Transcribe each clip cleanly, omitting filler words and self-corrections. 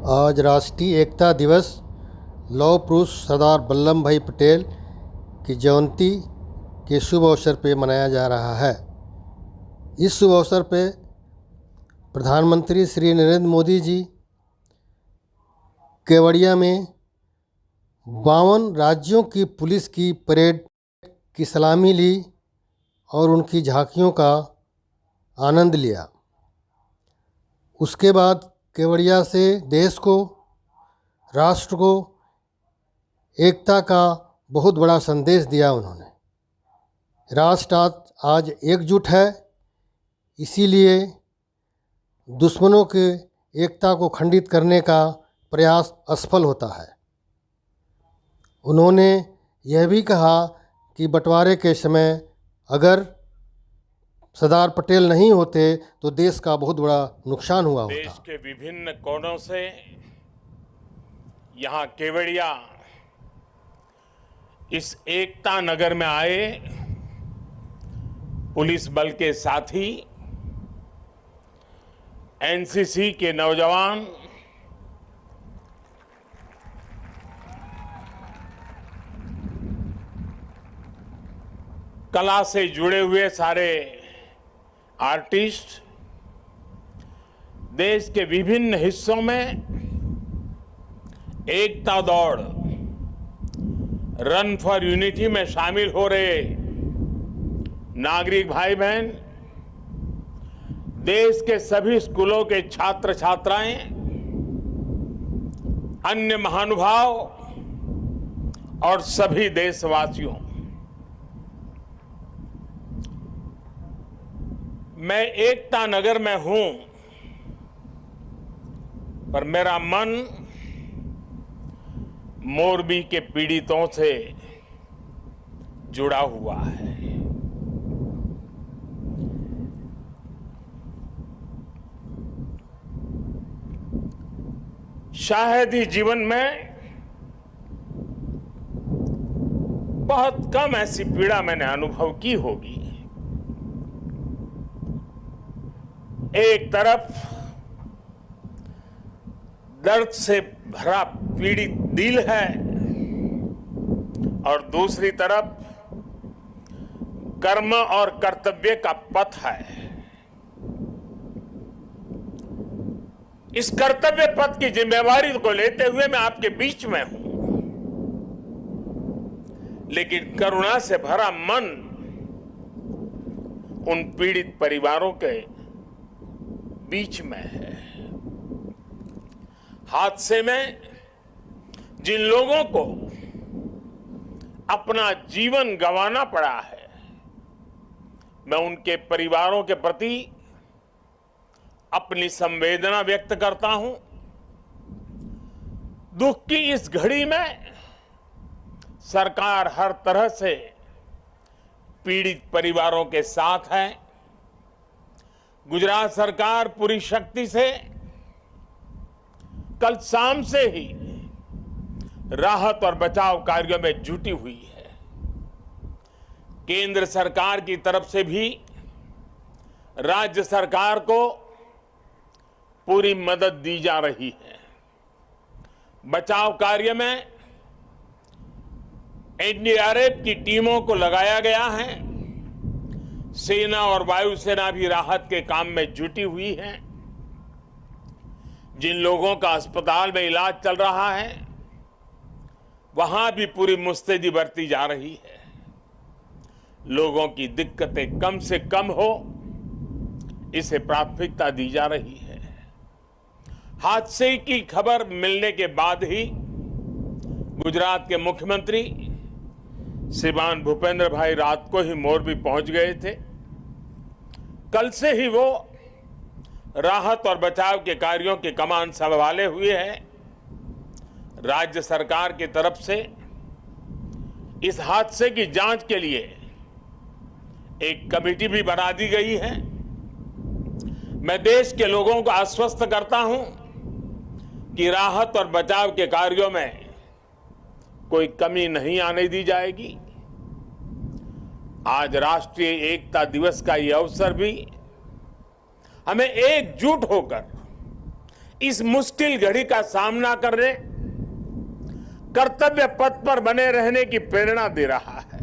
आज राष्ट्रीय एकता दिवस लौह पुरुष सरदार वल्लभ भाई पटेल की जयंती के शुभ अवसर पर मनाया जा रहा है। इस शुभ अवसर पर प्रधानमंत्री श्री नरेंद्र मोदी जी केवड़िया में 52 राज्यों की पुलिस की परेड की सलामी ली और उनकी झांकियों का आनंद लिया। उसके बाद केवड़िया से देश को, राष्ट्र को एकता का बहुत बड़ा संदेश दिया उन्होंने। राष्ट्र आज एकजुट है, इसीलिए दुश्मनों के एकता को खंडित करने का प्रयास असफल होता है। उन्होंने यह भी कहा कि बंटवारे के समय अगर सरदार पटेल नहीं होते तो देश का बहुत बड़ा नुकसान हुआ होता। देश के विभिन्न कोनों से यहाँ केवड़िया इस एकता नगर में आए पुलिस बल के साथी, एनसीसी के नौजवान, कला से जुड़े हुए सारे आर्टिस्ट, देश के विभिन्न हिस्सों में एकता दौड़, रन फॉर यूनिटी में शामिल हो रहे नागरिक भाई बहन, देश के सभी स्कूलों के छात्र छात्राएं, अन्य महानुभाव और सभी देशवासियों, मैं एकता नगर में हूं, पर मेरा मन मोरबी के पीड़ितों से जुड़ा हुआ है। शायद ही जीवन में बहुत कम ऐसी पीड़ा मैंने अनुभव की होगी। एक तरफ दर्द से भरा पीड़ित दिल है और दूसरी तरफ कर्म और कर्तव्य का पथ है। इस कर्तव्य पथ की जिम्मेवारी को लेते हुए मैं आपके बीच में हूं, लेकिन करुणा से भरा मन उन पीड़ित परिवारों के बीच में है। हादसे में जिन लोगों को अपना जीवन गंवाना पड़ा है, मैं उनके परिवारों के प्रति अपनी संवेदना व्यक्त करता हूं। दुख की इस घड़ी में सरकार हर तरह से पीड़ित परिवारों के साथ है। गुजरात सरकार पूरी शक्ति से कल शाम से ही राहत और बचाव कार्यों में जुटी हुई है। केंद्र सरकार की तरफ से भी राज्य सरकार को पूरी मदद दी जा रही है। बचाव कार्य में एनडीआरएफ की टीमों को लगाया गया है। सेना और वायुसेना भी राहत के काम में जुटी हुई है। जिन लोगों का अस्पताल में इलाज चल रहा है, वहां भी पूरी मुस्तैदी बरती जा रही है। लोगों की दिक्कतें कम से कम हो, इसे प्राथमिकता दी जा रही है। हादसे की खबर मिलने के बाद ही गुजरात के मुख्यमंत्री श्रीमान भूपेंद्र भाई रात को ही मोरबी पहुंच गए थे। कल से ही वो राहत और बचाव के कार्यों की कमान संभाले हुए हैं। राज्य सरकार की तरफ से इस हादसे की जांच के लिए एक कमेटी भी बना दी गई है। मैं देश के लोगों को आश्वस्त करता हूं कि राहत और बचाव के कार्यों में कोई कमी नहीं आने दी जाएगी। आज राष्ट्रीय एकता दिवस का यह अवसर भी हमें एकजुट होकर इस मुश्किल घड़ी का सामना करने, कर्तव्य पथ पर बने रहने की प्रेरणा दे रहा है।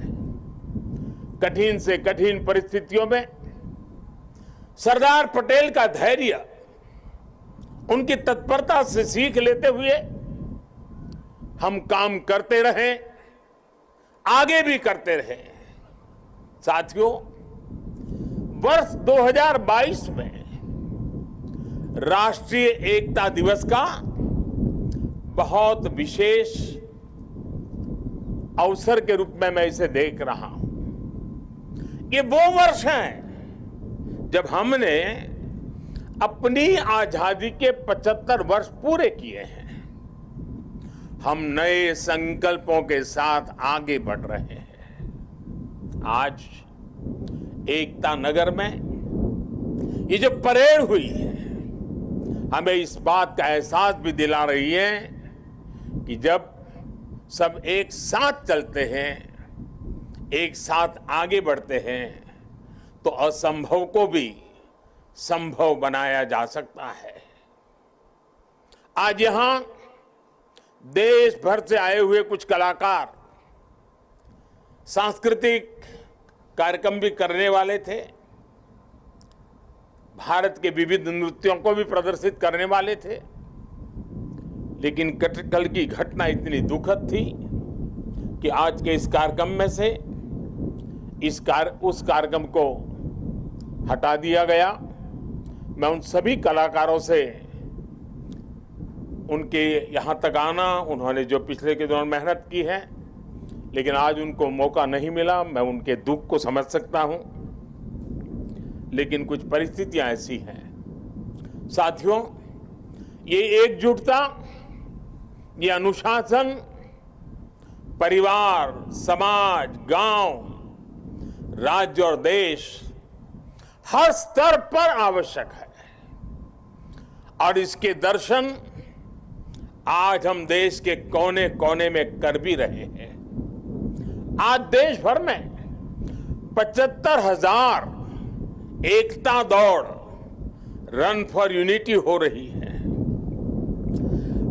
कठिन से कठिन परिस्थितियों में सरदार पटेल का धैर्य, उनकी तत्परता से सीख लेते हुए हम काम करते रहे, आगे भी करते रहे। साथियों, वर्ष 2022 में राष्ट्रीय एकता दिवस का बहुत विशेष अवसर के रूप में मैं इसे देख रहा हूं। ये वो वर्ष है जब हमने अपनी आजादी के 75 वर्ष पूरे किए हैं। हम नए संकल्पों के साथ आगे बढ़ रहे हैं। आज एकता नगर में ये जो परेड हुई है, हमें इस बात का एहसास भी दिला रही है कि जब सब एक साथ चलते हैं, एक साथ आगे बढ़ते हैं, तो असंभव को भी संभव बनाया जा सकता है। आज यहां देश भर से आए हुए कुछ कलाकार सांस्कृतिक कार्यक्रम भी करने वाले थे, भारत के विविध नृत्यों को भी प्रदर्शित करने वाले थे, लेकिन कल की घटना इतनी दुखद थी कि आज के इस कार्यक्रम में से उस कार्यक्रम को हटा दिया गया। मैं उन सभी कलाकारों से उनके यहाँ तक आना, उन्होंने जो पिछले के दौरान मेहनत की है, लेकिन आज उनको मौका नहीं मिला, मैं उनके दुख को समझ सकता हूं, लेकिन कुछ परिस्थितियां ऐसी हैं। साथियों, ये एकजुटता, ये अनुशासन परिवार, समाज, गांव, राज्य और देश हर स्तर पर आवश्यक है, और इसके दर्शन आज हम देश के कोने कोने में कर भी रहे हैं। आज देश भर में 75,000 एकता दौड़, रन फॉर यूनिटी हो रही है।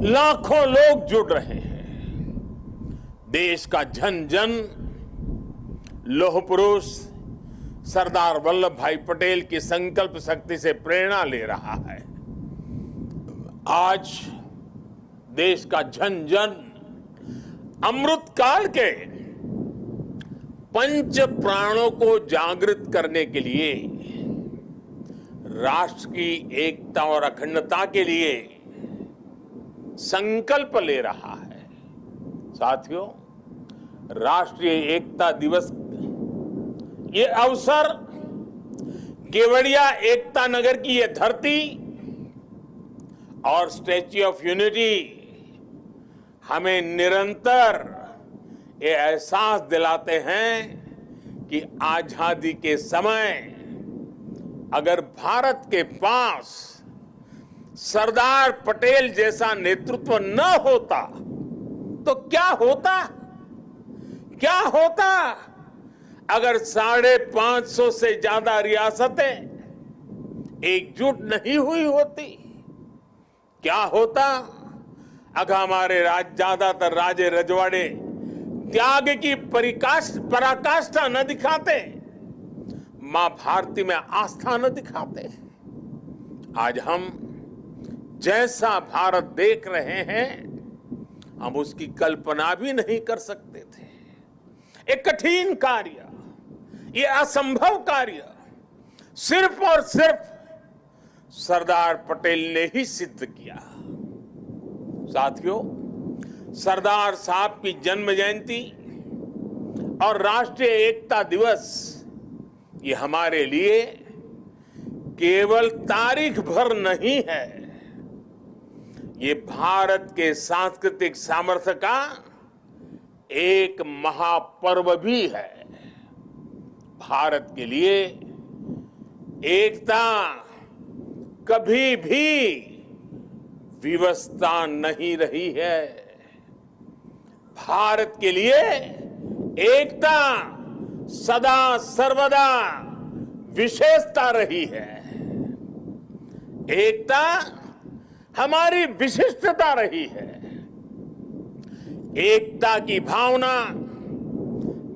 लाखों लोग जुड़ रहे हैं। देश का जन जन लौह पुरुष सरदार वल्लभ भाई पटेल की संकल्प शक्ति से प्रेरणा ले रहा है। आज देश का जन जन अमृत काल के पंच प्राणों को जागृत करने के लिए, राष्ट्र की एकता और अखंडता के लिए संकल्प ले रहा है। साथियों, राष्ट्रीय एकता दिवस ये अवसर केवड़िया एकता नगर की ये धरती और स्टैच्यू ऑफ यूनिटी हमें निरंतर ये एहसास दिलाते हैं कि आजादी के समय अगर भारत के पास सरदार पटेल जैसा नेतृत्व न होता तो क्या होता? क्या होता अगर 550 से ज्यादा रियासतें एकजुट नहीं हुई होती? क्या होता अगर हमारे ज्यादातर राजे रजवाड़े त्याग की पराकाष्ठा न दिखाते, मां भारती में आस्था न दिखाते? आज हम जैसा भारत देख रहे हैं, हम उसकी कल्पना भी नहीं कर सकते थे। एक कठिन कार्य, ये असंभव कार्य सिर्फ और सिर्फ सरदार पटेल ने ही सिद्ध किया। साथियों, सरदार साहब की जन्म जयंती और राष्ट्रीय एकता दिवस ये हमारे लिए केवल तारीख भर नहीं है, ये भारत के सांस्कृतिक सामर्थ्य का एक महापर्व भी है। भारत के लिए एकता कभी भी विवशता नहीं रही है। भारत के लिए एकता सदा सर्वदा विशेषता रही है। एकता हमारी विशिष्टता रही है। एकता की भावना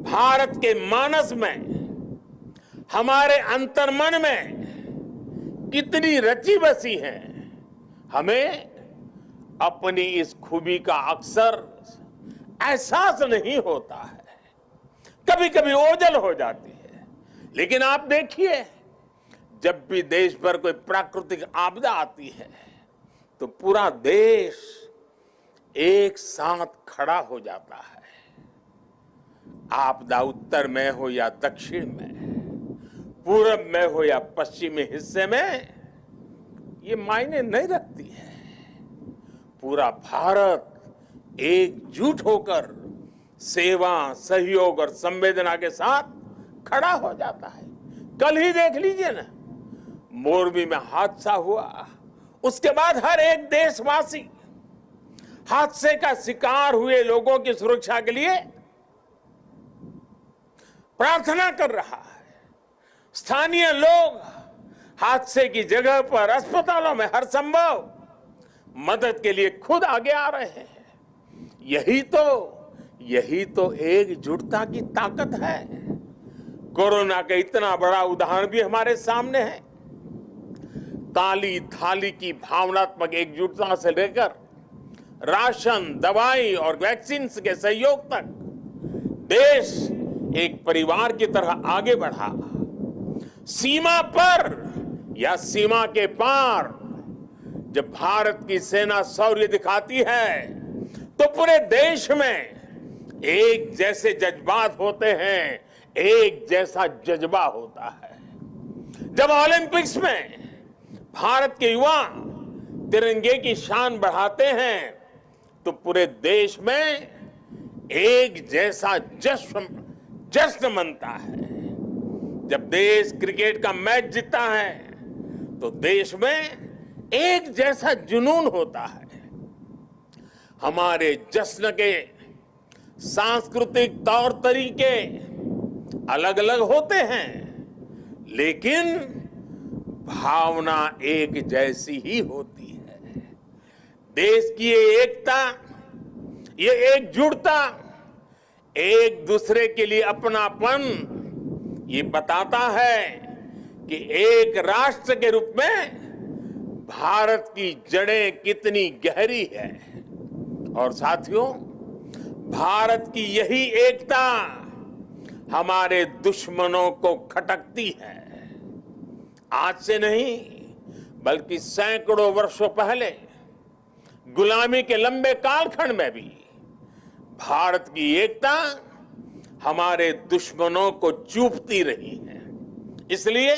भारत के मानस में, हमारे अंतर्मन में कितनी रची बसी है, हमें अपनी इस खूबी का अक्सर एहसास नहीं होता है। कभी कभी ओझल हो जाती है, लेकिन आप देखिए, जब भी देश पर कोई प्राकृतिक आपदा आती है तो पूरा देश एक साथ खड़ा हो जाता है। आपदा उत्तर में हो या दक्षिण में, पूरब में हो या पश्चिमी हिस्से में, ये मायने नहीं रखती है। पूरा भारत एकजुट होकर सेवा, सहयोग और संवेदना के साथ खड़ा हो जाता है। कल ही देख लीजिए ना, मोरबी में हादसा हुआ, उसके बाद हर एक देशवासी हादसे का शिकार हुए लोगों की सुरक्षा के लिए प्रार्थना कर रहा है। स्थानीय लोग हादसे की जगह पर अस्पतालों में हर संभव मदद के लिए खुद आगे आ रहे हैं। यही तो एकजुटता की ताकत है। कोरोना का इतना बड़ा उदाहरण भी हमारे सामने है। काली थाली की भावनात्मक एकजुटता से लेकर राशन, दवाई और वैक्सीन के सहयोग तक देश एक परिवार की तरह आगे बढ़ा। सीमा पर या सीमा के पार जब भारत की सेना शौर्य दिखाती है तो पूरे देश में एक जैसे जज्बात होते हैं, एक जैसा जज्बा होता है। जब ओलंपिक्स में भारत के युवा तिरंगे की शान बढ़ाते हैं तो पूरे देश में एक जैसा जश्न मनता है। जब देश क्रिकेट का मैच जीतता है तो देश में एक जैसा जुनून होता है। हमारे जश्न के सांस्कृतिक तौर तरीके अलग अलग होते हैं, लेकिन भावना एक जैसी ही होती है। देश की ये एकता, ये एकजुटता, एक दूसरे के लिए अपनापन, ये बताता है कि एक राष्ट्र के रूप में भारत की जड़ें कितनी गहरी है। और साथियों, भारत की यही एकता हमारे दुश्मनों को खटकती है। आज से नहीं, बल्कि सैकड़ों वर्षों पहले गुलामी के लंबे कालखंड में भी भारत की एकता हमारे दुश्मनों को चूपती रही है। इसलिए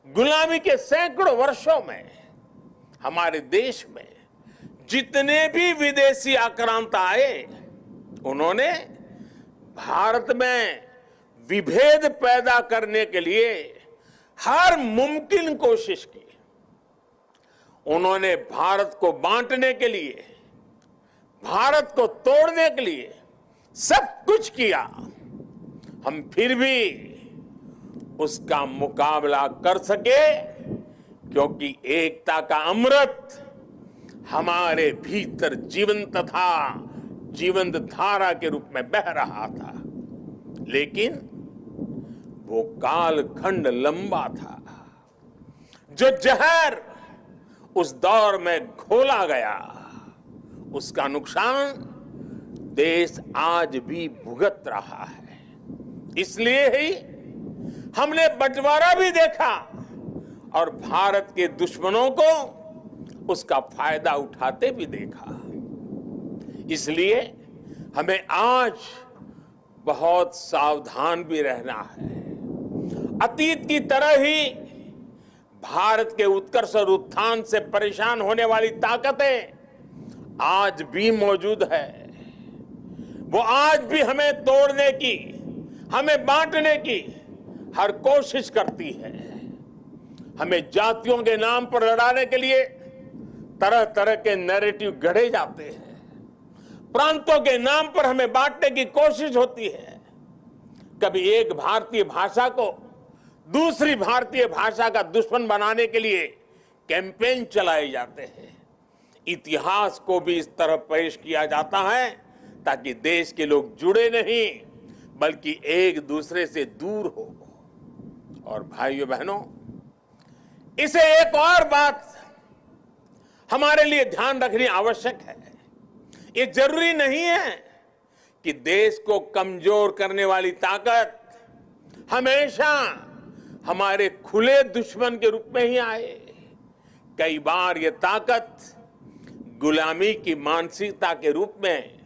गुलामी के सैकड़ों वर्षों में हमारे देश में जितने भी विदेशी आक्रांता आए, उन्होंने भारत में विभेद पैदा करने के लिए हर मुमकिन कोशिश की। उन्होंने भारत को बांटने के लिए, भारत को तोड़ने के लिए सब कुछ किया। हम फिर भी उसका मुकाबला कर सके क्योंकि एकता का अमृत हमारे भीतर जीवंत धारा के रूप में बह रहा था। लेकिन वो कालखंड लंबा था। जो जहर उस दौर में घोला गया, उसका नुकसान देश आज भी भुगत रहा है। इसलिए ही हमने बंटवारा भी देखा और भारत के दुश्मनों को उसका फायदा उठाते भी देखा। इसलिए हमें आज बहुत सावधान भी रहना है। अतीत की तरह ही भारत के उत्कर्ष और उत्थान से परेशान होने वाली ताकतें आज भी मौजूद है। वो आज भी हमें तोड़ने की, हमें बांटने की हर कोशिश करती है। हमें जातियों के नाम पर लड़ाने के लिए तरह तरह के नैरेटिव गढ़े जाते हैं। प्रांतों के नाम पर हमें बांटने की कोशिश होती है। कभी एक भारतीय भाषा को दूसरी भारतीय भाषा का दुश्मन बनाने के लिए कैंपेन चलाए जाते हैं। इतिहास को भी इस तरह पेश किया जाता है ताकि देश के लोग जुड़े नहीं बल्कि एक दूसरे से दूर हो। और भाइयों बहनों, इसे एक और बात हमारे लिए ध्यान रखनी आवश्यक है। ये जरूरी नहीं है कि देश को कमजोर करने वाली ताकत हमेशा हमारे खुले दुश्मन के रूप में ही आए। कई बार ये ताकत गुलामी की मानसिकता के रूप में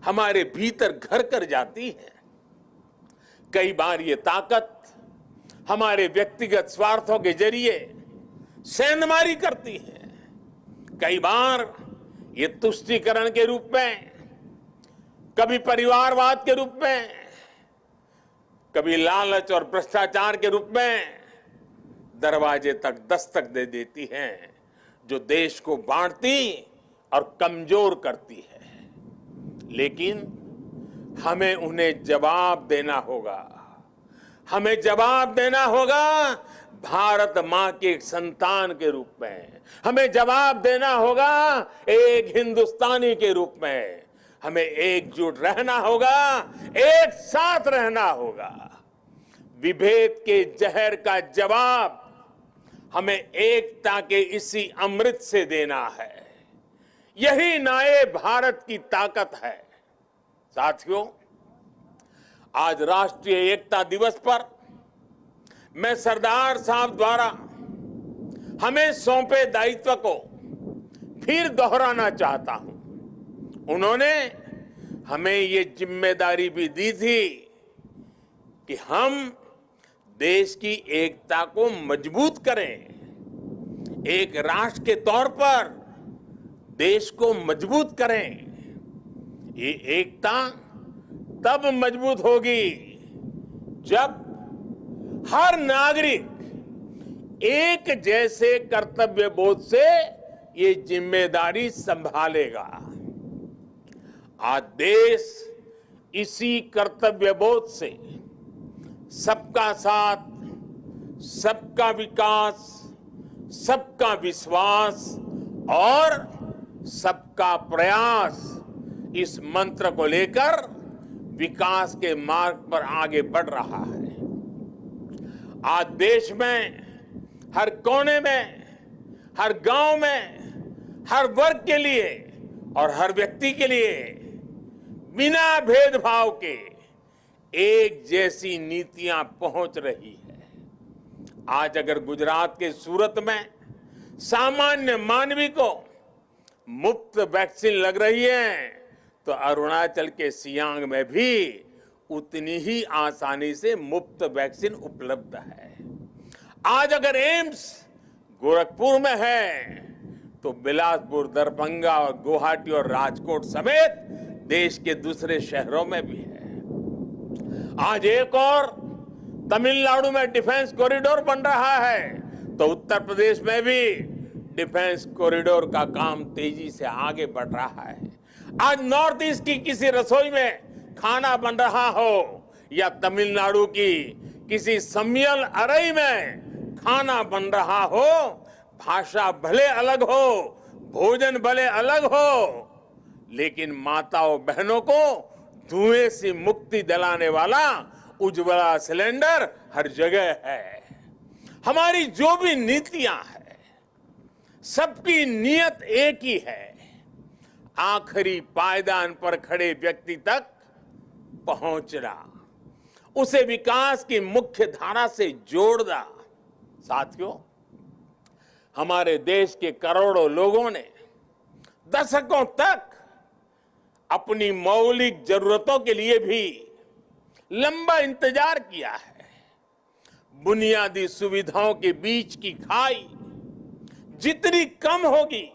हमारे भीतर घर कर जाती है। कई बार ये ताकत हमारे व्यक्तिगत स्वार्थों के जरिए सेंधमारी करती है। कई बार ये तुष्टीकरण के रूप में, कभी परिवारवाद के रूप में, कभी लालच और भ्रष्टाचार के रूप में दरवाजे तक दस्तक दे देती है, जो देश को बांटती और कमजोर करती है। लेकिन हमें उन्हें जवाब देना होगा। हमें जवाब देना होगा भारत मां के एक संतान के रूप में। हमें जवाब देना होगा एक हिंदुस्तानी के रूप में। हमें एकजुट रहना होगा, एक साथ रहना होगा। विभेद के जहर का जवाब हमें एकता के इसी अमृत से देना है। यही नए भारत की ताकत है। साथियों, आज राष्ट्रीय एकता दिवस पर मैं सरदार साहब द्वारा हमें सौंपे दायित्व को फिर दोहराना चाहता हूं। उन्होंने हमें ये जिम्मेदारी भी दी थी कि हम देश की एकता को मजबूत करें। एक राष्ट्र के तौर पर देश को मजबूत करें। ये एकता तब मजबूत होगी जब हर नागरिक एक जैसे कर्तव्य बोध से ये जिम्मेदारी संभालेगा। आज देश इसी कर्तव्य बोध से सबका साथ, सबका विकास, सबका विश्वास और सबका प्रयास, इस मंत्र को लेकर विकास के मार्ग पर आगे बढ़ रहा है। आज देश में हर कोने में, हर गांव में, हर वर्ग के लिए और हर व्यक्ति के लिए बिना भेदभाव के एक जैसी नीतियां पहुंच रही है। आज अगर गुजरात के सूरत में सामान्य मानवी को मुफ्त वैक्सीन लग रही है, तो अरुणाचल के सियांग में भी उतनी ही आसानी से मुफ्त वैक्सीन उपलब्ध है। आज अगर एम्स गोरखपुर में है, तो बिलासपुर, दरभंगा और गुवाहाटी और राजकोट समेत देश के दूसरे शहरों में भी है। आज एक और तमिलनाडु में डिफेंस कॉरिडोर बन रहा है, तो उत्तर प्रदेश में भी डिफेंस कॉरिडोर का काम तेजी से आगे बढ़ रहा है। आज नॉर्थ ईस्ट की किसी रसोई में खाना बन रहा हो या तमिलनाडु की किसी सम्मियल अरई में खाना बन रहा हो, भाषा भले अलग हो, भोजन भले अलग हो, लेकिन माताओं बहनों को धुएं से मुक्ति दिलाने वाला उज्ज्वला सिलेंडर हर जगह है। हमारी जो भी नीतियां हैं, सबकी नियत एक ही है, आखिरी पायदान पर खड़े व्यक्ति तक पहुंचना, उसे विकास की मुख्य धारा से जोड़ना। साथियों, हमारे देश के करोड़ों लोगों ने दशकों तक अपनी मौलिक जरूरतों के लिए भी लंबा इंतजार किया है। बुनियादी सुविधाओं के बीच की खाई जितनी कम होगी,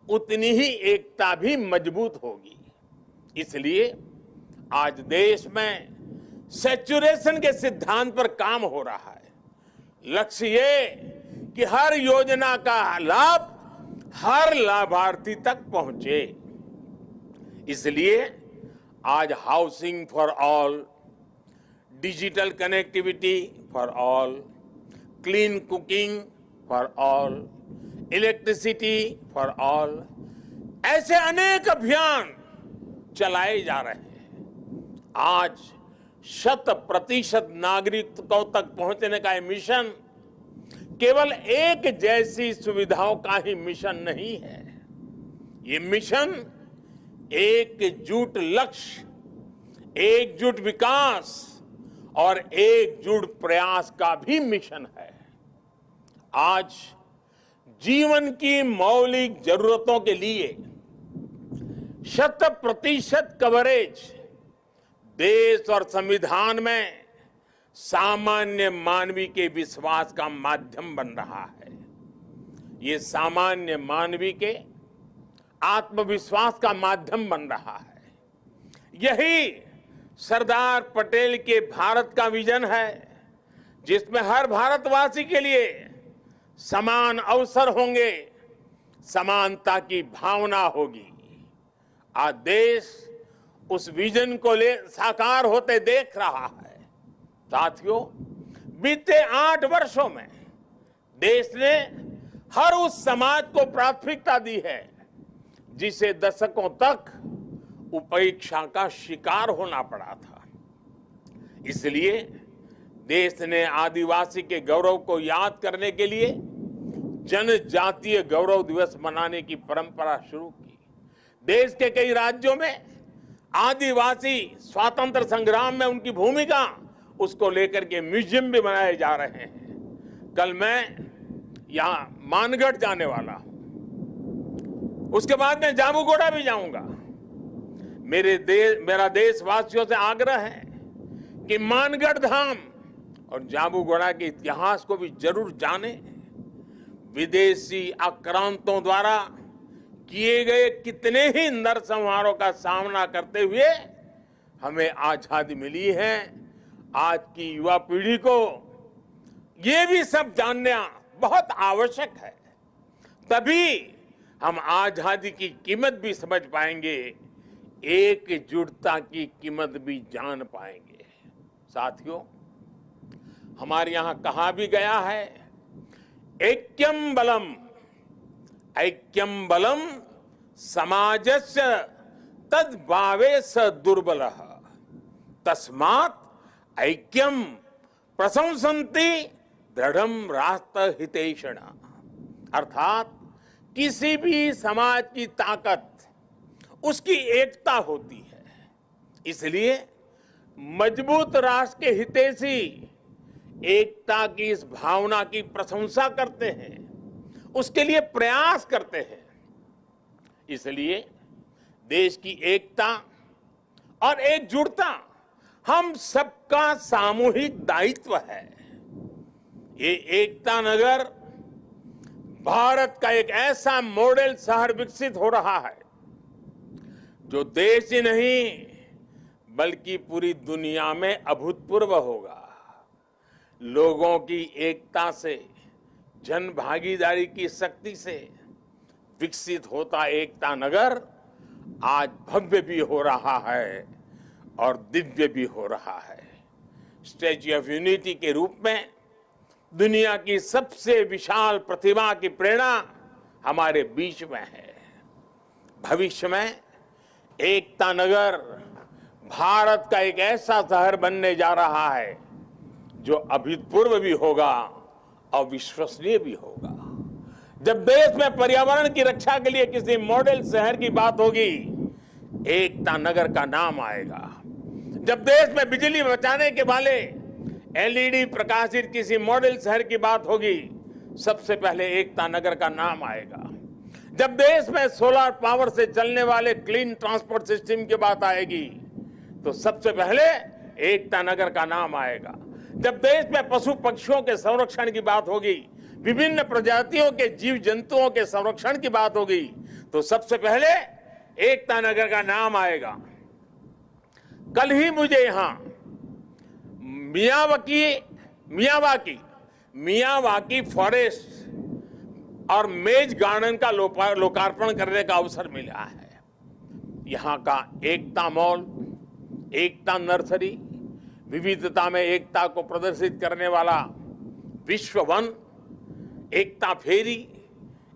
उतनी ही एकता भी मजबूत होगी। इसलिए आज देश में सैचुरेशन के सिद्धांत पर काम हो रहा है। लक्ष्य ये कि हर योजना का लाभ हर लाभार्थी तक पहुंचे। इसलिए आज housing for all, digital connectivity for all, clean cooking for all, electricity for all, ऐसे अनेक अभियान चलाए जा रहे हैं। आज 100% नागरिकों तक पहुंचने का ये मिशन केवल एक जैसी सुविधाओं का ही मिशन नहीं है। ये मिशन एकजुट लक्ष्य, एकजुट विकास और एकजुट प्रयास का भी मिशन है। आज जीवन की मौलिक जरूरतों के लिए 100% कवरेज देश और संविधान में सामान्य मानवी के विश्वास का माध्यम बन रहा है। ये सामान्य मानवी के आत्मविश्वास का माध्यम बन रहा है। यही सरदार पटेल के भारत का विजन है, जिसमें हर भारतवासी के लिए समान अवसर होंगे, समानता की भावना होगी। आज देश उस विजन को ले साकार होते देख रहा है। साथियों, बीते 8 वर्षों में देश ने हर उस समाज को प्राथमिकता दी है जिसे दशकों तक उपेक्षा का शिकार होना पड़ा था। इसलिए देश ने आदिवासी के गौरव को याद करने के लिए जनजातीय गौरव दिवस मनाने की परंपरा शुरू की। देश के कई राज्यों में आदिवासी स्वातंत्र संग्राम में उनकी भूमिका, उसको लेकर के म्यूजियम भी बनाए जा रहे हैं। कल मैं यहां मानगढ़ जाने वाला हूं, उसके बाद मैं जाबूगोड़ा भी जाऊंगा। मेरा देशवासियों से आग्रह है कि मानगढ़ धाम और जाबूगोड़ा के इतिहास को भी जरूर जानें। विदेशी आक्रांतों द्वारा किए गए कितने ही नरसंहारों का सामना करते हुए हमें आजादी मिली है। आज की युवा पीढ़ी को ये भी सब जानना बहुत आवश्यक है, तभी हम आजादी की कीमत भी समझ पाएंगे, एकजुटता की कीमत भी जान पाएंगे। साथियों, हमारे यहां कहा भी गया है, ऐक्यम बलम समाजस्य तद्भावे स दुर्बलः तस्मात् ऐक्यम प्रशंसन्ति दृढ़म राष्ट्र हितैषिण। अर्थात किसी भी समाज की ताकत उसकी एकता होती है। इसलिए मजबूत राष्ट्र के हितैषी एकता की इस भावना की प्रशंसा करते हैं, उसके लिए प्रयास करते हैं। इसलिए देश की एकता और एकजुटता हम सबका सामूहिक दायित्व है। ये एकता नगर भारत का एक ऐसा मॉडल शहर विकसित हो रहा है जो देश ही नहीं बल्कि पूरी दुनिया में अभूतपूर्व होगा। लोगों की एकता से, जन भागीदारी की शक्ति से विकसित होता एकता नगर आज भव्य भी हो रहा है और दिव्य भी हो रहा है। स्टैच्यू ऑफ यूनिटी के रूप में दुनिया की सबसे विशाल प्रतिमा की प्रेरणा हमारे बीच में है। भविष्य में एकता नगर भारत का एक ऐसा शहर बनने जा रहा है जो अभूतपूर्व भी होगा और विश्वसनीय भी होगा। जब देश में पर्यावरण की रक्षा के लिए किसी मॉडल शहर की बात होगी, एकता नगर का नाम आएगा। जब देश में बिजली बचाने के वाले एलईडी प्रकाशित किसी मॉडल शहर की बात होगी, सबसे पहले एकता नगर का नाम आएगा। जब देश में सोलर पावर से चलने वाले क्लीन ट्रांसपोर्ट सिस्टम की बात आएगी, तो सबसे पहले एकता नगर का नाम आएगा। जब देश में पशु पक्षियों के संरक्षण की बात होगी, विभिन्न प्रजातियों के जीव जंतुओं के संरक्षण की बात होगी, तो सबसे पहले एकता नगर का नाम आएगा। कल ही मुझे यहां मियावाकी फॉरेस्ट और मेज गार्डन का लोकार्पण करने का अवसर मिला है। यहां का एकता मॉल, एकता नर्सरी, विविधता में एकता को प्रदर्शित करने वाला विश्व वन, एकता फेरी,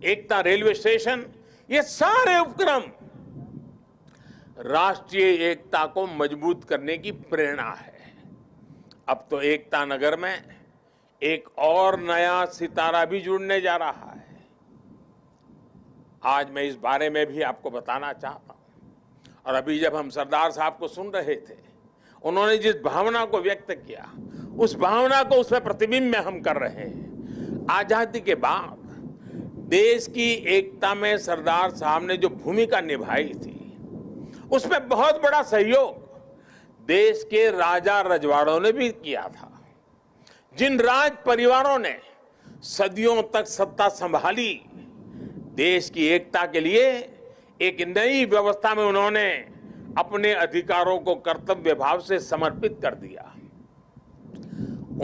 एकता रेलवे स्टेशन, ये सारे उपक्रम राष्ट्रीय एकता को मजबूत करने की प्रेरणा है। अब तो एकता नगर में एक और नया सितारा भी जुड़ने जा रहा है। आज मैं इस बारे में भी आपको बताना चाहता हूं। और अभी जब हम सरदार साहब को सुन रहे थे, उन्होंने जिस भावना को व्यक्त किया, उस भावना को उसमें प्रतिबिंब में हम कर रहे हैं। आजादी के बाद देश की एकता में सरदार साहब ने जो भूमिका निभाई थी, उसमें बहुत बड़ा सहयोग देश के राजा रजवाड़ों ने भी किया था। जिन राज परिवारों ने सदियों तक सत्ता संभाली, देश की एकता के लिए एक नई व्यवस्था में उन्होंने अपने अधिकारों को कर्तव्य भाव से समर्पित कर दिया।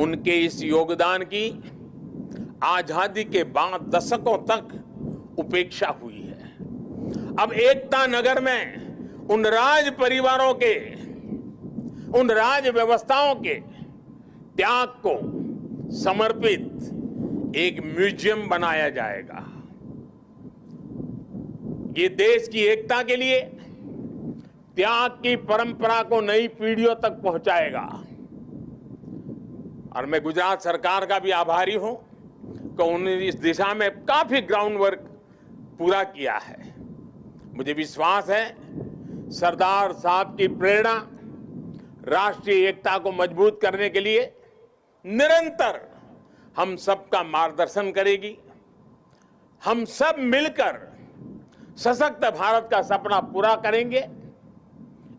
उनके इस योगदान की आजादी के बाद दशकों तक उपेक्षा हुई है। अब एकता नगर में उन राज परिवारों के, उन राज व्यवस्थाओं के त्याग को समर्पित एक म्यूजियम बनाया जाएगा। ये देश की एकता के लिए त्याग की परंपरा को नई पीढ़ियों तक पहुंचाएगा। और मैं गुजरात सरकार का भी आभारी हूं कि उन्होंने इस दिशा में काफी ग्राउंड वर्क पूरा किया है। मुझे विश्वास है सरदार साहब की प्रेरणा राष्ट्रीय एकता को मजबूत करने के लिए निरंतर हम सबका मार्गदर्शन करेगी। हम सब मिलकर सशक्त भारत का सपना पूरा करेंगे।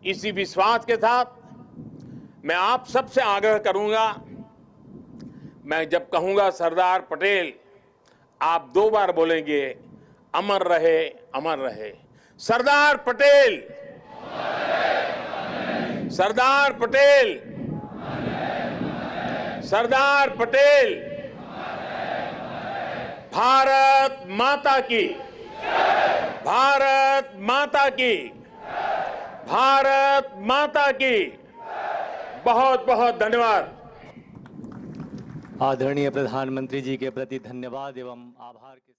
इसी विश्वास के साथ मैं आप सबसे आग्रह करूंगा, मैं जब कहूंगा सरदार पटेल, आप 2 बार बोलेंगे, अमर रहे, अमर रहे। सरदार पटेल, सरदार पटेल, सरदार पटेल। भारत माता की, भारत माता की, भारत माता की। बहुत बहुत धन्यवाद। आदरणीय प्रधानमंत्री जी के प्रति धन्यवाद एवं आभार के